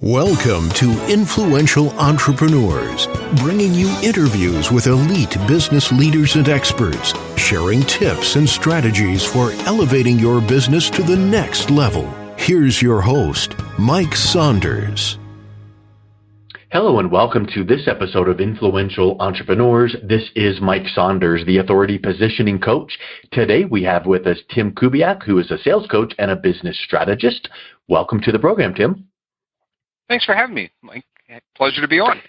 Welcome to Influential Entrepreneurs, bringing you interviews with elite business leaders and experts, sharing tips and strategies for elevating your business to the next level. Here's your host, Mike Saunders. Hello and welcome to this episode of Influential Entrepreneurs. This is Mike Saunders, the Authority Positioning Coach. Today we have with us Tim Kubiak, who is a sales coach and a business strategist. Welcome to the program, Tim. Thanks for having me, Mike. Pleasure to be on.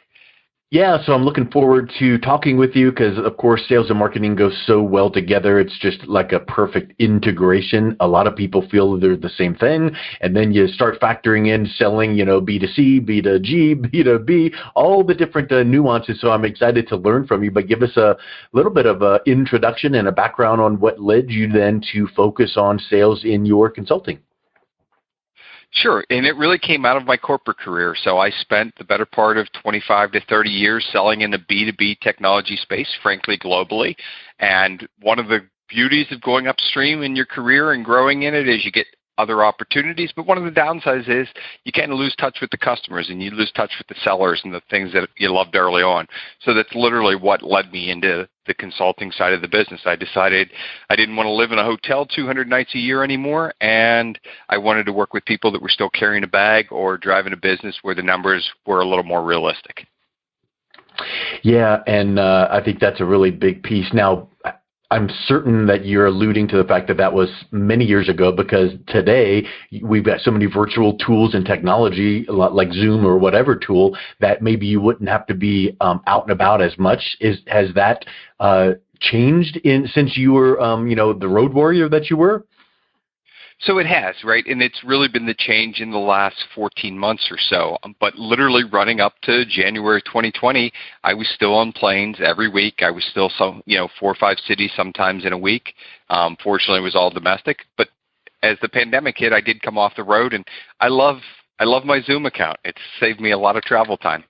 Yeah, so I'm looking forward to talking with you because, of course, sales and marketing go so well together. It's just like a perfect integration. A lot of people feel they're the same thing, and then you start factoring in selling, B2C, B2G, B2B, all the different nuances. So I'm excited to learn from you, but give us a little bit of an introduction and a background on what led you then to focus on sales in your consulting. Sure, and it really came out of my corporate career. So I spent the better part of 25 to 30 years selling in the B2B technology space, frankly, globally. And one of the beauties of going upstream in your career and growing in it is you get other opportunities. But one of the downsides is you kind of lose touch with the customers and you lose touch with the sellers and the things that you loved early on. So that's literally what led me into the consulting side of the business. I decided I didn't want to live in a hotel 200 nights a year anymore, and I wanted to work with people that were still carrying a bag or driving a business where the numbers were a little more realistic. Yeah, and I think that's a really big piece. Now, I'm certain that you're alluding to the fact that that was many years ago, because today we've got so many virtual tools and technology like Zoom or whatever tool that maybe you wouldn't have to be out and about as much. Has that changed since you were, the road warrior that you were? So it has, right? And it's really been the change in the last 14 months or so. But literally running up to January 2020, I was still on planes every week. I was still 4 or 5 cities sometimes in a week. Fortunately, it was all domestic. But as the pandemic hit, I did come off the road, and I love my Zoom account. It's saved me a lot of travel time.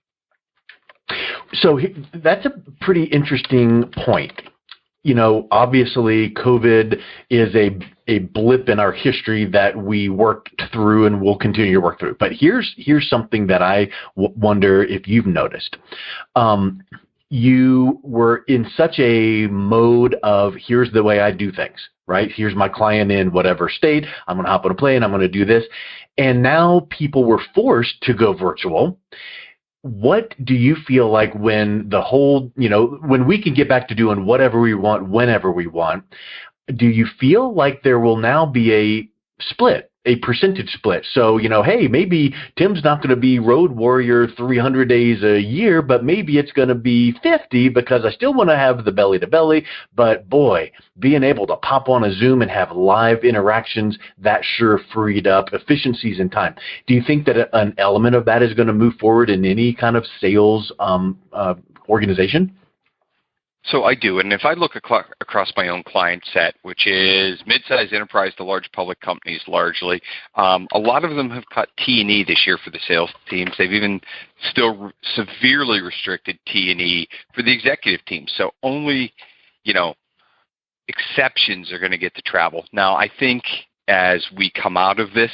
So that's a pretty interesting point. Obviously, COVID is a blip in our history that we worked through and will continue to work through. But here's something that I wonder if you've noticed. You were in such a mode of, here's the way I do things, right? Here's my client in whatever state. I'm going to hop on a plane. I'm going to do this. And now people were forced to go virtual. What do you feel like when the whole, when we can get back to doing whatever we want, whenever we want, do you feel like there will now be a split, a percentage split? So, hey, maybe Tim's not going to be road warrior 300 days a year, but maybe it's going to be 50 because I still want to have the belly to belly. But boy, being able to pop on a Zoom and have live interactions, that sure freed up efficiencies and time. Do you think that an element of that is going to move forward in any kind of sales organization? So I do, and if I look across my own client set, which is mid-sized enterprise to large public companies largely, a lot of them have cut T&E this year for the sales teams. They've even still severely restricted T&E for the executive team. So only, exceptions are going to get to travel. Now, I think as we come out of this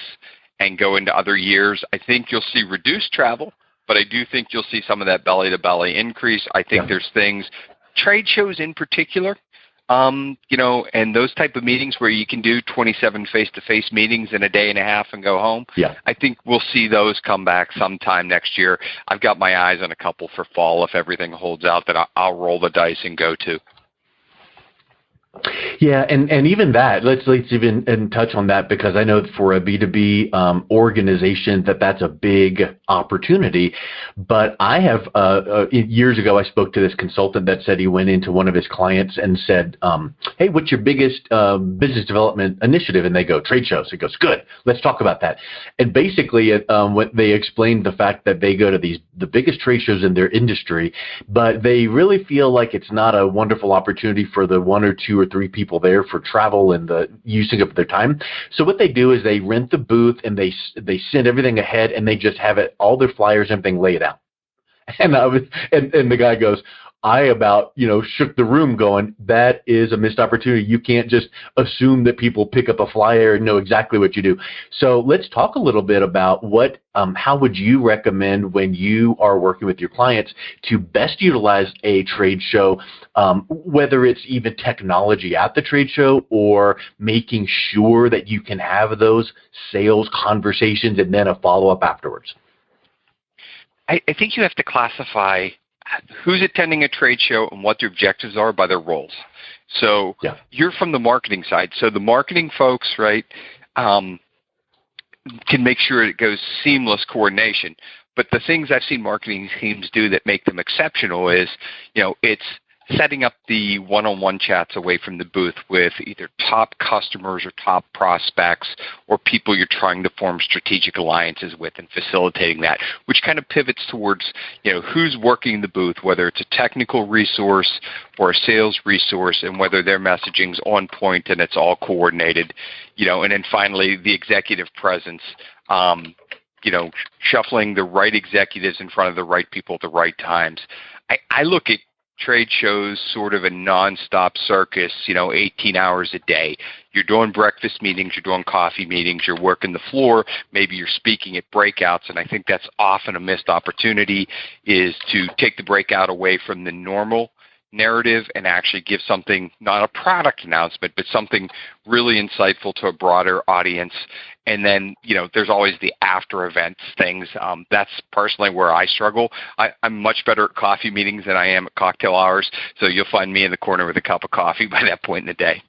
and go into other years, I think you'll see reduced travel, but I do think you'll see some of that belly-to-belly increase. I think there's things, trade shows in particular, and those type of meetings where you can do 27 face-to-face meetings in a day and a half and go home. Yeah. I think we'll see those come back sometime next year. I've got my eyes on a couple for fall if everything holds out that I'll roll the dice and go to. Yeah, and even that, let's even touch on that, because I know for a B2B organization that's a big opportunity. But I have, years ago, I spoke to this consultant that said he went into one of his clients and said, hey, what's your biggest business development initiative? And they go, trade shows. He goes, good, let's talk about that. And basically, what they explained the fact that they go to the biggest trade shows in their industry, but they really feel like it's not a wonderful opportunity for the 1 or 2 or 3 people there for travel and the using of their time. So what they do is they rent the booth and they send everything ahead, and they just have all their flyers and everything laid out. And the guy goes, I about, shook the room going, that is a missed opportunity. You can't just assume that people pick up a flyer and know exactly what you do. So let's talk a little bit about how would you recommend when you are working with your clients to best utilize a trade show, whether it's even technology at the trade show or making sure that you can have those sales conversations and then a follow-up afterwards? I think you have to classify who's attending a trade show and what their objectives are by their roles. So you're from the marketing side. So the marketing folks, right, can make sure it goes seamless coordination. But the things I've seen marketing teams do that make them exceptional is, it's setting up the one-on-one chats away from the booth with either top customers or top prospects or people you're trying to form strategic alliances with and facilitating that, which kind of pivots towards, who's working the booth, whether it's a technical resource or a sales resource, and whether their messaging's on point and it's all coordinated, and then finally the executive presence, shuffling the right executives in front of the right people at the right times. I look at trade shows sort of a nonstop circus, 18 hours a day. You're doing breakfast meetings, you're doing coffee meetings, you're working the floor, maybe you're speaking at breakouts, and I think that's often a missed opportunity is to take the breakout away from the normal narrative and actually give something, not a product announcement, but something really insightful to a broader audience. And then, there's always the after events things. That's personally where I struggle. I'm much better at coffee meetings than I am at cocktail hours. So you'll find me in the corner with a cup of coffee by that point in the day.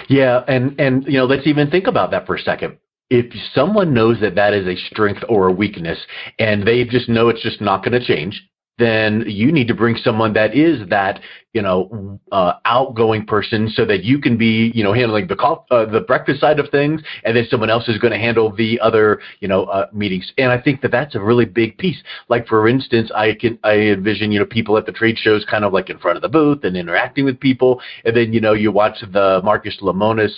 Yeah. And let's even think about that for a second. If someone knows that is a strength or a weakness and they just know it's just not going to change, then you need to bring someone that is that, outgoing person so that you can be, handling the breakfast side of things, and then someone else is going to handle the other, meetings. And I think that's a really big piece. Like, for instance, I envision, people at the trade shows kind of like in front of the booth and interacting with people. And then, you watch the Marcus Lemonis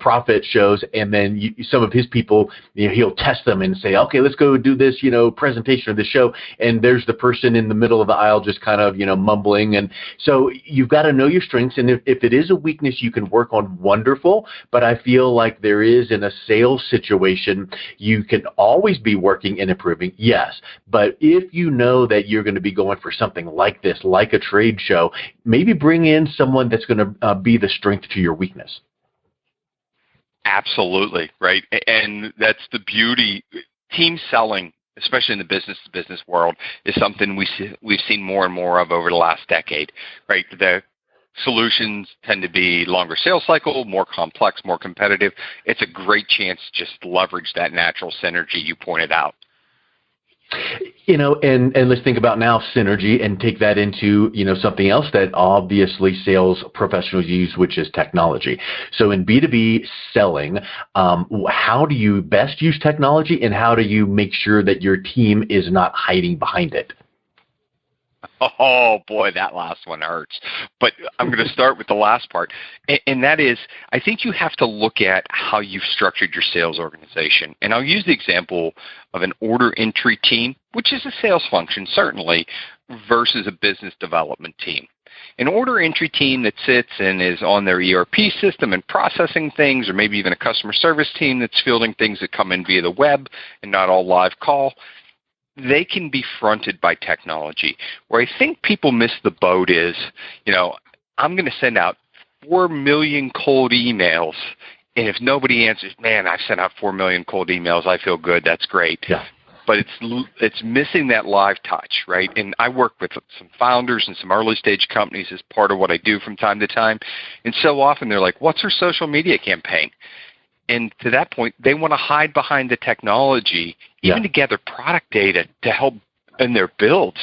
profit shows, and then some of his people, he'll test them and say, okay, let's go do this, presentation of the show. And there's the person in the middle of the aisle just kind of, mumbling. And so you've got to know your strengths. And if it is a weakness you can work on, wonderful. But I feel like there is in a sales situation, you can always be working and improving. Yes. But if you know that you're going to be going for something like this, like a trade show, maybe bring in someone that's going to be the strength to your weakness. Absolutely. Right. And that's the beauty. Team selling, especially in the business-to-business world, is something we've seen more and more of over the last decade, right? The solutions tend to be longer sales cycle, more complex, more competitive. It's a great chance to just leverage that natural synergy you pointed out. And let's think about now synergy and take that into, something else that obviously sales professionals use, which is technology. So in B2B selling, how do you best use technology, and how do you make sure that your team is not hiding behind it? Oh, boy, that last one hurts. But I'm going to start with the last part. And that is, I think you have to look at how you've structured your sales organization. And I'll use the example of an order entry team, which is a sales function, certainly, versus a business development team. An order entry team that sits and is on their ERP system and processing things, or maybe even a customer service team that's fielding things that come in via the web and not all live call, they can be fronted by technology. Where I think people miss the boat is, I'm going to send out 4 million cold emails, and if nobody answers, man, I've sent out 4 million cold emails, I feel good, that's great. Yeah. But it's missing that live touch, right? And I work with some founders and some early stage companies as part of what I do from time to time. And so often they're like, what's our social media campaign? And to that point, they want to hide behind the technology, even to gather product data to help in their builds.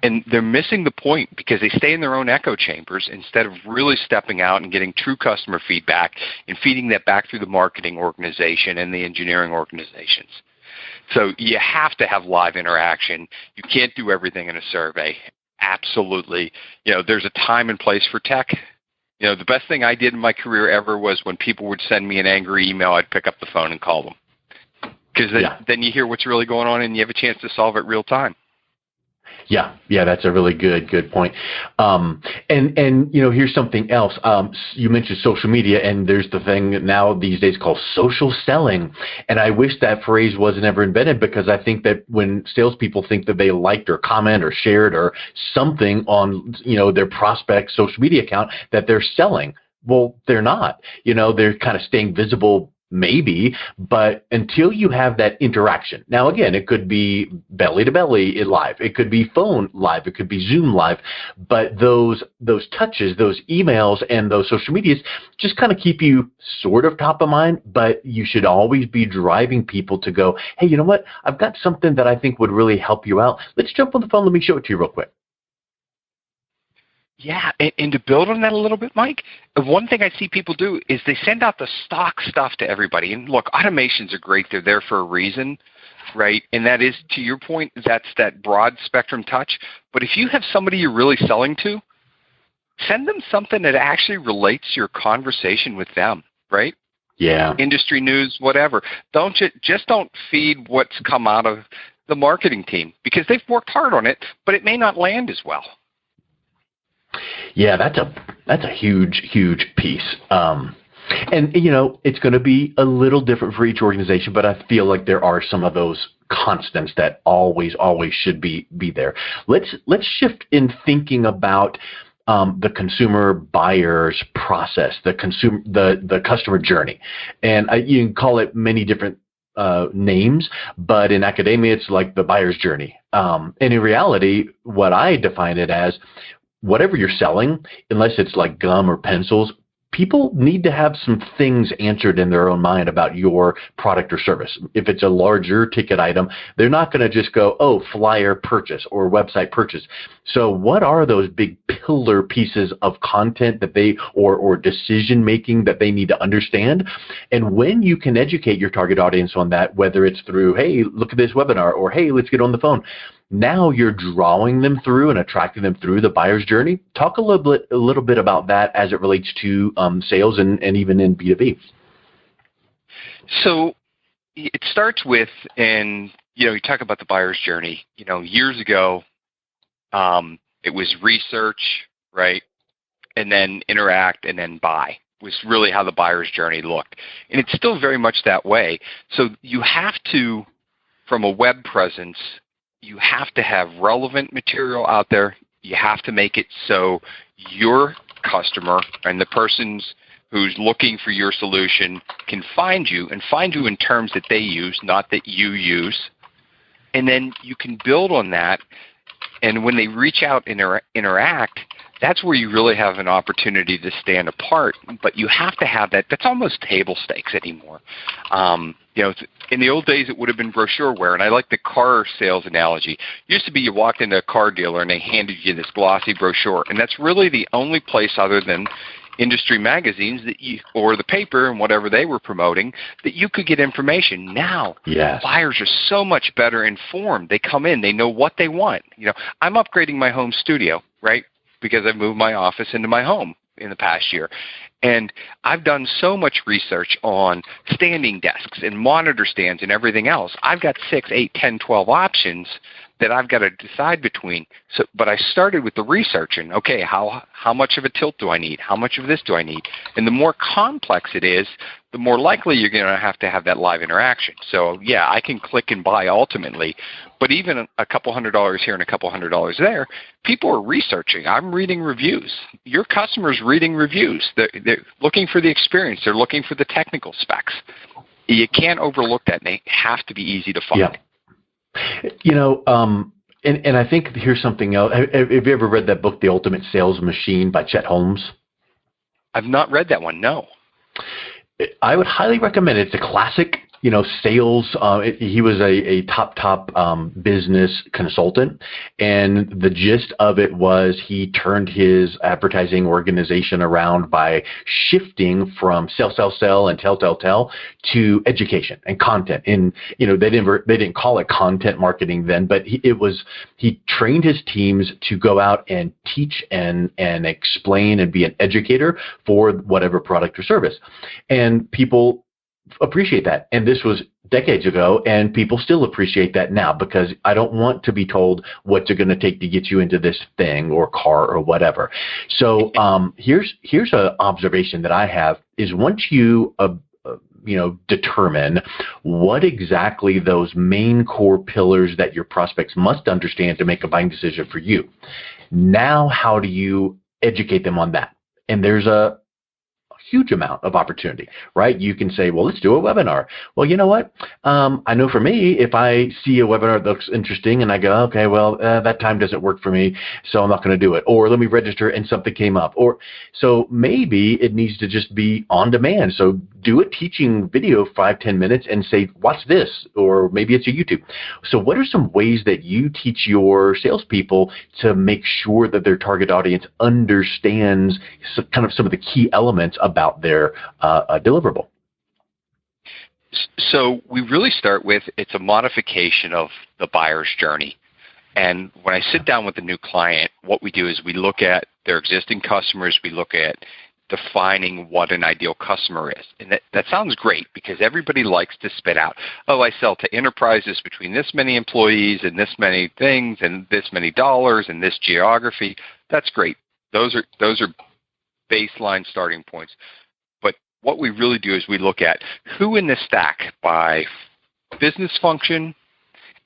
And they're missing the point because they stay in their own echo chambers instead of really stepping out and getting true customer feedback and feeding that back through the marketing organization and the engineering organizations. So you have to have live interaction. You can't do everything in a survey. Absolutely. There's a time and place for tech. The best thing I did in my career ever was when people would send me an angry email, I'd pick up the phone and call them. Because then you hear what's really going on and you have a chance to solve it real time. Yeah, that's a really good point. And here's something else. You mentioned social media, and there's the thing now these days called social selling. And I wish that phrase wasn't ever invented, because I think that when salespeople think that they liked or comment or shared or something on their prospect social media account, that they're selling. Well, they're not. They're kind of staying visible, maybe, but until you have that interaction. Now, again, it could be belly to belly live, it could be phone live, it could be Zoom live, but those touches, those emails, and those social medias just kind of keep you sort of top of mind. But you should always be driving people to go, hey, you know what? I've got something that I think would really help you out. Let's jump on the phone. Let me show it to you real quick. Yeah, and to build on that a little bit, Mike, one thing I see people do is they send out the stock stuff to everybody. And look, automations are great. They're there for a reason, right? And that is, to your point, that's that broad spectrum touch. But if you have somebody you're really selling to, send them something that actually relates to your conversation with them, right? Yeah. Industry news, whatever. Just don't feed what's come out of the marketing team, because they've worked hard on it, but it may not land as well. Yeah, that's a huge piece. And it's going to be a little different for each organization, but I feel like there are some of those constants that always should be there. Let's shift in thinking about the consumer buyer's process, the customer journey, and you can call it many different names, but in academia, it's like the buyer's journey. And in reality, what I define it as, whatever you're selling, unless it's like gum or pencils, people need to have some things answered in their own mind about your product or service. If it's a larger ticket item, they're not going to just go, oh, flyer purchase or website purchase. So what are those big pillar pieces of content that they, or decision making that they need to understand? And when you can educate your target audience on that, whether it's through, hey, look at this webinar, or hey, let's get on the phone, now you're drawing them through and attracting them through the buyer's journey. Talk a little bit about that as it relates to sales and even in B2B. So it starts with, and you talk about the buyer's journey. Years ago, it was research, right, and then interact, and then buy was really how the buyer's journey looked, and it's still very much that way. So you have to, from a web presence, you have to have relevant material out there. You have to make it so your customer and the persons who's looking for your solution can find you, and find you in terms that they use, not that you use. And then you can build on that. And when they reach out and interact, that's where you really have an opportunity to stand apart. But you have to have that. That's almost table stakes anymore. In the old days, it would have been brochureware, and I like the car sales analogy. It used to be you walked into a car dealer and they handed you this glossy brochure, and that's really the only place other than industry magazines or the paper and whatever they were promoting that you could get information. Now, yes, buyers are so much better informed. They come in, they know what they want. I'm upgrading my home studio, right, because I've moved my office into my home in the past year. And I've done so much research on standing desks and monitor stands and everything else. I've got 6, 8, 10, 12 options that I've got to decide between. But I started with the research, and okay, how much of a tilt do I need? How much of this do I need? And the more complex it is, the more likely you're going to have that live interaction. So yeah, I can click and buy ultimately, but even a couple $100 here and a couple $100 there, people are researching. I'm reading reviews. Your customer's reading reviews. They're looking for the experience. They're looking for the technical specs. You can't overlook that, and they have to be easy to find. Yeah. And I think here's something else. Have you ever read that book, The Ultimate Sales Machine by Chet Holmes? I've not read that one, no. I would highly recommend it. It's a classic, sales. He was a top business consultant, and the gist of it was he turned his advertising organization around by shifting from sell and tell to education and content. And they didn't call it content marketing then, but he trained his teams to go out and teach and explain and be an educator for whatever product or service, and people appreciate that. And this was decades ago, and people still appreciate that now because I don't want to be told what's it going to take to get you into this thing or car or whatever. So here's an observation that I have is once you determine what exactly those main core pillars that your prospects must understand to make a buying decision for you. Now, how do you educate them on that? And there's a huge amount of opportunity, right? You can say, well, let's do a webinar. Well, you know what? I know for me, if I see a webinar that looks interesting and I go, okay, well, that time doesn't work for me, so I'm not going to do it. Or let me register and something came up. Or so maybe it needs to just be on demand. So do a teaching video 5-10 minutes and say, watch this, or maybe it's a YouTube. So what are some ways that you teach your salespeople to make sure that their target audience understands kind of some of the key elements about their deliverable? So we really start with it's a modification of the buyer's journey. And when I sit down with a new client, what we do is we look at their existing customers, we look at defining what an ideal customer is. And that sounds great because everybody likes to spit out, oh, I sell to enterprises between this many employees and this many things and this many dollars and this geography. That's great. Those are baseline starting points. But what we really do is we look at who in the stack by business function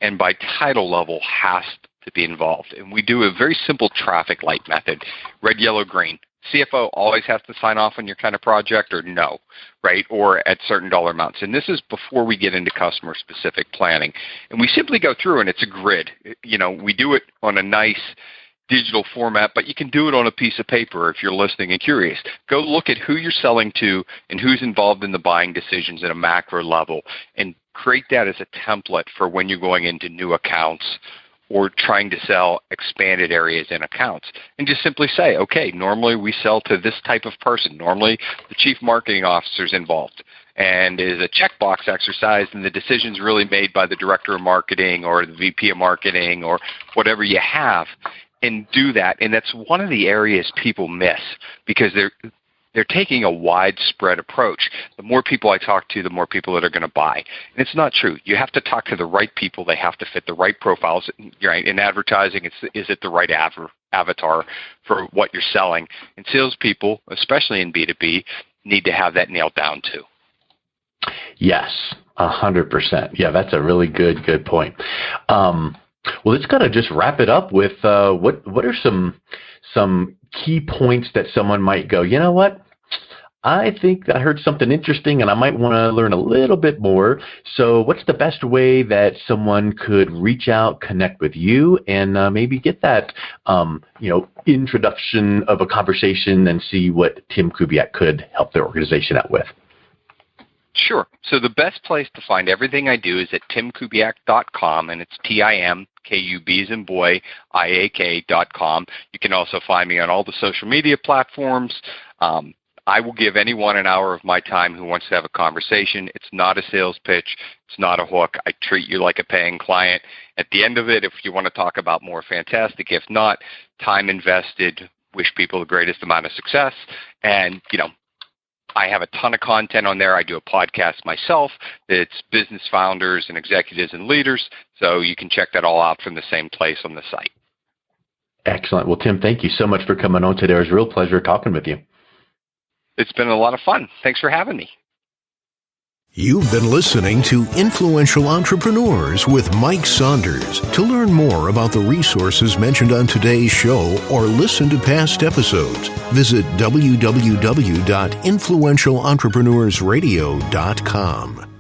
and by title level has to be involved. And we do a very simple traffic light method, red, yellow, green. CFO always has to sign off on your kind of project or no, right? Or at certain dollar amounts. And this is before we get into customer specific planning. And we simply go through and it's a grid. We do it on a nice digital format, but you can do it on a piece of paper if you're listening and curious. Go look at who you're selling to and who's involved in the buying decisions at a macro level and create that as a template for when you're going into new accounts or trying to sell expanded areas in accounts. And just simply say, okay, normally we sell to this type of person. Normally the chief marketing officer is involved. And it is a checkbox exercise and the decision's really made by the director of marketing or the VP of marketing or whatever you have. And do that. And that's one of the areas people miss because they're taking a widespread approach. The more people I talk to, the more people that are going to buy. And it's not true. You have to talk to the right people. They have to fit the right profiles. Right? In advertising, is it the right avatar for what you're selling? And salespeople, especially in B2B, need to have that nailed down too. Yes, 100%. Yeah, that's a really good point. Well, let's kind of just wrap it up with what are some key points that someone might go, you know what? I think I heard something interesting and I might want to learn a little bit more. So what's the best way that someone could reach out, connect with you, and maybe get that introduction of a conversation and see what Tim Kubiak could help their organization out with? Sure. So the best place to find everything I do is at timkubiak.com, and it's TIMKUBIAK.com. You can also find me on all the social media platforms. I will give anyone an hour of my time who wants to have a conversation. It's not a sales pitch. It's not a hook. I treat you like a paying client. At the end of it, if you want to talk about more, fantastic. If not, time invested. Wish people the greatest amount of success. And, I have a ton of content on there. I do a podcast myself. It's business founders and executives and leaders. So you can check that all out from the same place on the site. Excellent. Well, Tim, thank you so much for coming on today. It was a real pleasure talking with you. It's been a lot of fun. Thanks for having me. You've been listening to Influential Entrepreneurs with Mike Saunders. To learn more about the resources mentioned on today's show or listen to past episodes, visit www.influentialentrepreneursradio.com.